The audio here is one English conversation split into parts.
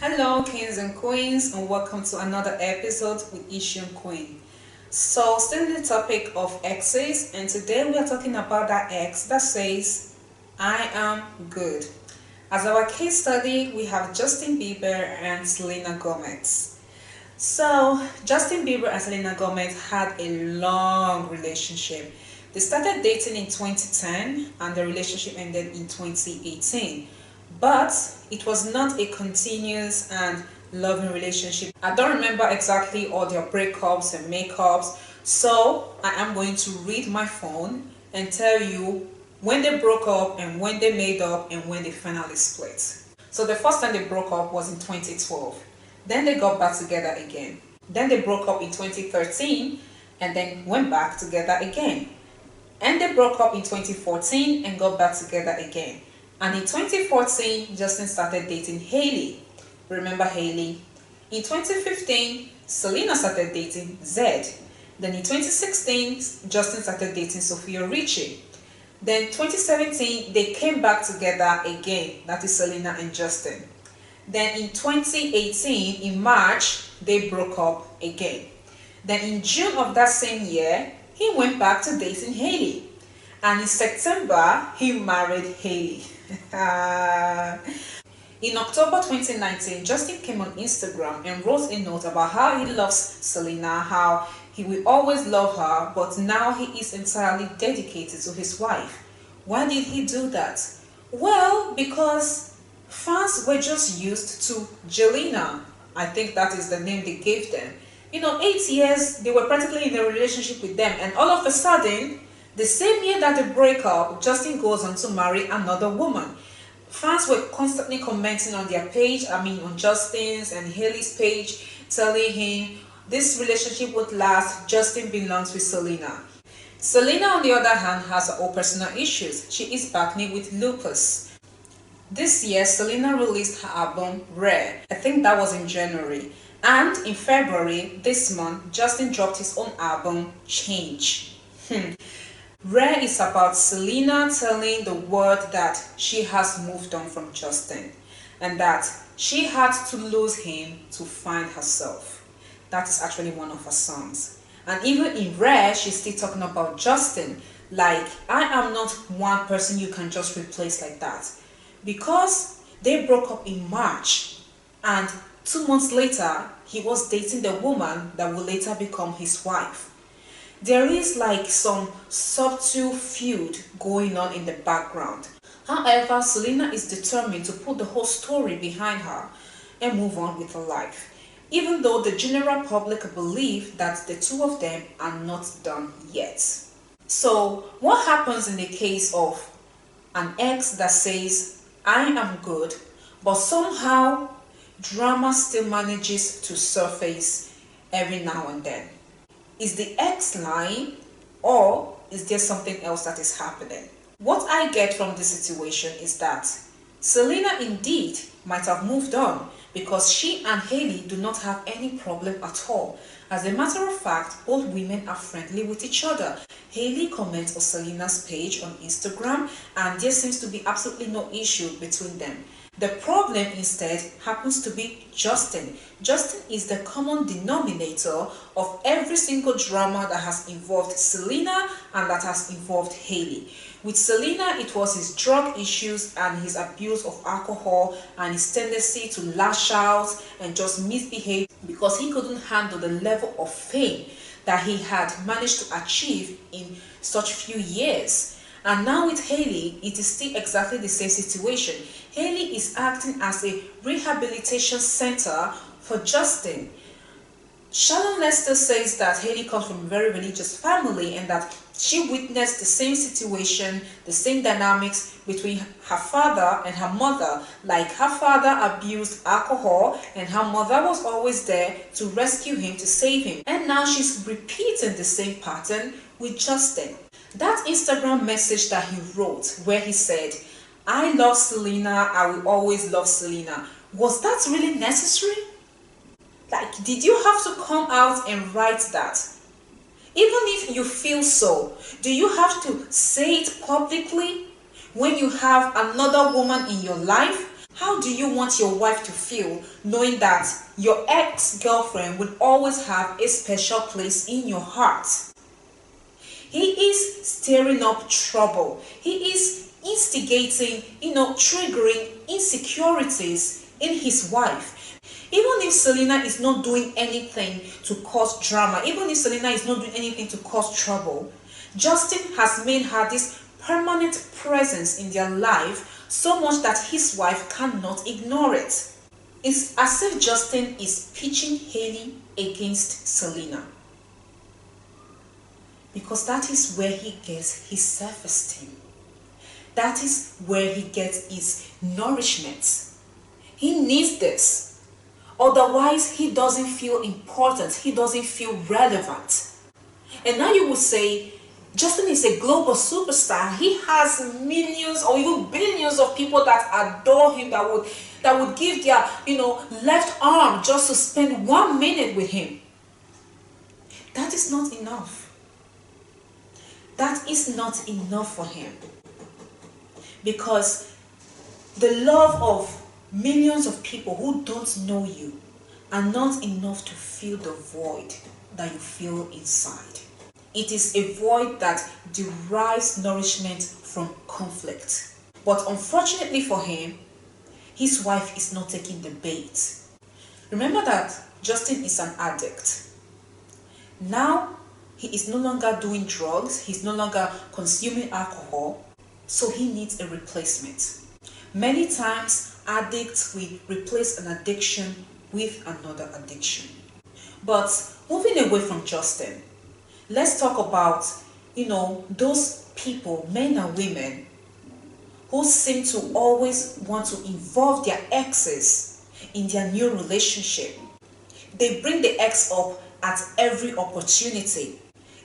Hello, kings and queens, and welcome to another episode with Ishion Queen. So, still in the topic of exes, and today we are talking about that ex that says, I am good. As our case study, we have Justin Bieber and Selena Gomez. So, Justin Bieber and Selena Gomez had a long relationship. They started dating in 2010 and the relationship ended in 2018. But it was not a continuous and loving relationship. I don't remember exactly all their breakups and makeups, so I am going to read my phone and tell you when they broke up and when they made up and when they finally split. So the first time they broke up was in 2012. Then they got back together again. Then they broke up in 2013 and then went back together again. And they broke up in 2014 and got back together again. And in 2014, Justin started dating Hailey. Remember Hailey? In 2015, Selena started dating Zed. Then in 2016, Justin started dating Sophia Richie. Then 2017, they came back together again. That is Selena and Justin. Then in 2018, in March, they broke up again. Then in June of that same year, he went back to dating Hailey. And in September, he married Hailey. In October 2019, Justin came on Instagram and wrote a note about how he loves Selena, how he will always love her, but now he is entirely dedicated to his wife. Why did he do that? Well, because fans were just used to Jelena. I think that is the name they gave them. 8 years, they were practically in a relationship with them, and all of a sudden, the same year that they break up, Justin goes on to marry another woman. Fans were constantly commenting on their page, on Justin's and Hailey's page, telling him this relationship would last, Justin belongs with Selena. Selena, on the other hand, has her own personal issues. She is battling with lupus. This year, Selena released her album Rare. I think that was in January. And in February, this month, Justin dropped his own album, Change. Rare is about Selena telling the world that she has moved on from Justin and that she had to lose him to find herself. That is actually one of her songs. And even in Rare, she's still talking about Justin, like, I am not one person you can just replace like that. Because they broke up in March and 2 months later, he was dating the woman that will later become his wife. There is like some subtle feud going on in the background. However, Selena is determined to put the whole story behind her and move on with her life, even though the general public believe that the two of them are not done yet. So, what happens in the case of an ex that says, I am good, but somehow drama still manages to surface every now and then? Is the ex lying, or is there something else that is happening? What I get from this situation is that Selena indeed might have moved on because she and Hailey do not have any problem at all. As a matter of fact, both women are friendly with each other. Hailey comments on Selena's page on Instagram and there seems to be absolutely no issue between them. The problem instead happens to be Justin. Justin is the common denominator of every single drama that has involved Selena and that has involved Hailey. With Selena, it was his drug issues and his abuse of alcohol and his tendency to lash out and just misbehave because he couldn't handle the level of fame that he had managed to achieve in such few years. And now with Hailey, it is still exactly the same situation. Hailey is acting as a rehabilitation center for Justin. Shalom Lester says that Hailey comes from a very religious family and that she witnessed the same situation, the same dynamics between her father and her mother. Like her father abused alcohol and her mother was always there to rescue him, to save him. And now she's repeating the same pattern with Justin. That Instagram message that he wrote where he said, I love Selena, I will always love Selena. Was that really necessary? Like, did you have to come out and write that? Even if you feel so, do you have to say it publicly when you have another woman in your life? How do you want your wife to feel knowing that your ex-girlfriend will always have a special place in your heart? He is stirring up trouble. He is instigating, triggering insecurities in his wife. Even if Selena is not doing anything to cause drama, even if Selena is not doing anything to cause trouble, Justin has made her this permanent presence in their life, so much that his wife cannot ignore it. It's as if Justin is pitching Hailey against Selena. Because that is where he gets his self-esteem. That is where he gets his nourishment. He needs this. Otherwise, he doesn't feel important. He doesn't feel relevant. And now you will say, Justin is a global superstar. He has millions or even billions of people that adore him, that would give their left arm just to spend 1 minute with him. That is not enough. That is not enough for him. Because the love of millions of people who don't know you are not enough to fill the void that you feel inside. It is a void that derives nourishment from conflict. But unfortunately for him, his wife is not taking the bait. Remember that Justin is an addict. Now, he is no longer doing drugs. He's no longer consuming alcohol. So he needs a replacement. Many times, addicts will replace an addiction with another addiction. But moving away from Justin, let's talk about, those people, men and women, who seem to always want to involve their exes in their new relationship. They bring the ex up at every opportunity.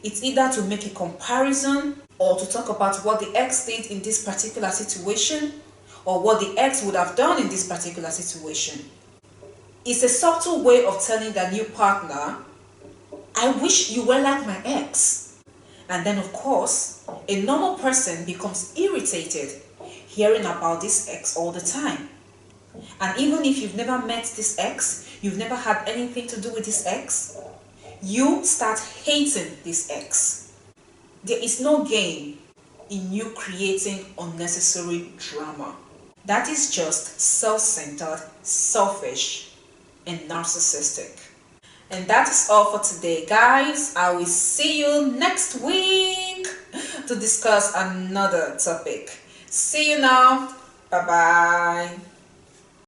It's either to make a comparison or to talk about what the ex did in this particular situation or what the ex would have done in this particular situation. It's a subtle way of telling their new partner, I wish you were like my ex. And then of course, a normal person becomes irritated hearing about this ex all the time. And even if you've never met this ex, you've never had anything to do with this ex, you start hating this ex. There is no gain in you creating unnecessary drama. That is just self-centered, selfish, and narcissistic. And that is all for today, guys. I will see you next week to discuss another topic. See you now. Bye-bye.